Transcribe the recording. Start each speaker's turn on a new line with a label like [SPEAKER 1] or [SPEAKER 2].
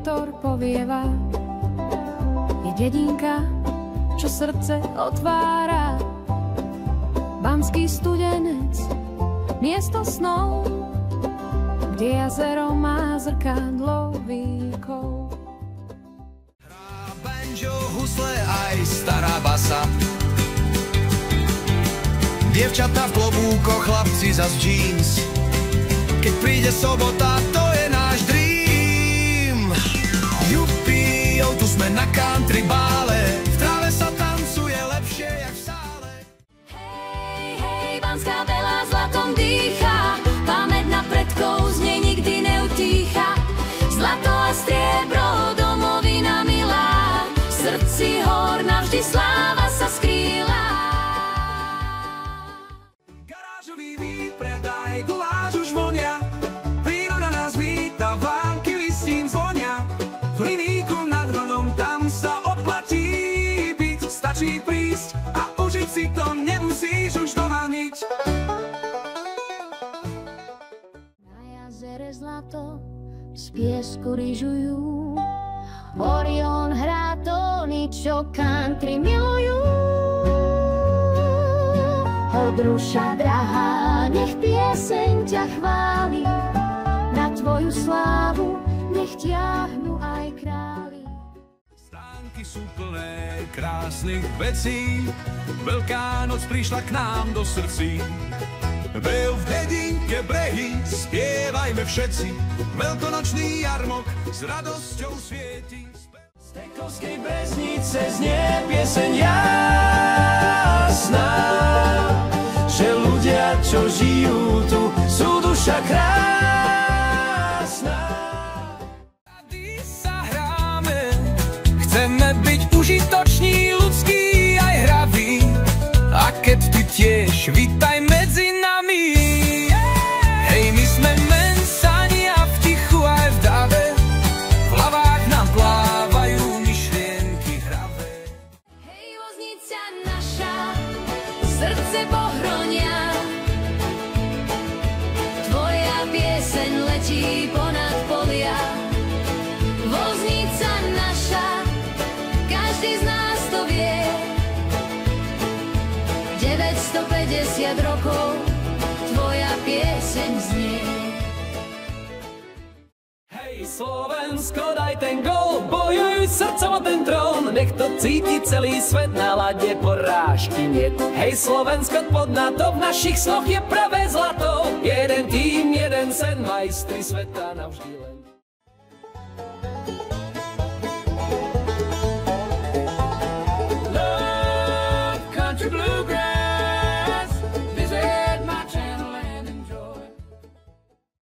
[SPEAKER 1] vietor povieva. Je dedinka, čo srdce otvára. Banský Studenec, miesto snov, kde jazero má zrkadlo výkov.
[SPEAKER 2] Hrá banjo, husle aj stará basa. Dievčatá v klobúkoch, chlapci zas jeans. Keď príde sobota, to je náš dream. Jupi, tu sme na country bále. V tráve sa tancuje lepšie jak v sále.
[SPEAKER 3] Hej, hej, Banská Bela zlatom dýcha. Pamäť na predkov z nej nikdy neutícha. Zlato a striebro, domovina milá. V srdci hor navždy sláva sa skrýla.
[SPEAKER 2] Garážový výpredaj, guláš už vonia. Príroda nás víta, vánky listín zvonia. V hliníku nad Hronom, tam sa oplatí byť. Stačí prísť a užiť si to, nemusíš už doma nič.
[SPEAKER 3] Na jazere zlato z piesku ryžujú. Orion hrá tóny, čo country milujú. Odruša drahá, nech pieseň ťa chváli. Na tvoju slávu nech ťahnu aj králi.
[SPEAKER 2] Stánky sú plné krásnych vecí. Veľká noc prišla k nám do srdcí. Bev v dedinke brehy, spievajme všetci. Veľkonočný jarmok s radosťou svieti. Z Tekovskej Breznice znie pieseň jasná, že ľudia, čo žijú tu, sú duša krásna. Tady sa hráme, chceme byť užitoční, ľudskí aj hraví. A keď ty tiež, vítaj medzi nami. Hej, my sme mensani a v tichu aj v dáve. V hlavách nám plávajú myšlienky hravé.
[SPEAKER 3] Hej, voznica naša, srdce pohronia. Tvoja pieseň letí ponad polia. Voznica naša, každý z nás to vie. 950 rokov, tvoja pieseň znie.
[SPEAKER 2] Hej, Slovensko, daj ten gól, bojuj srdcom o ten trón. Nech to cíti celý svet, na lade porážky niet. Hej, Slovensko, pod NATO, v našich snoch je pravé zlato. Jeden tým, jeden sen, majstri sveta navždy.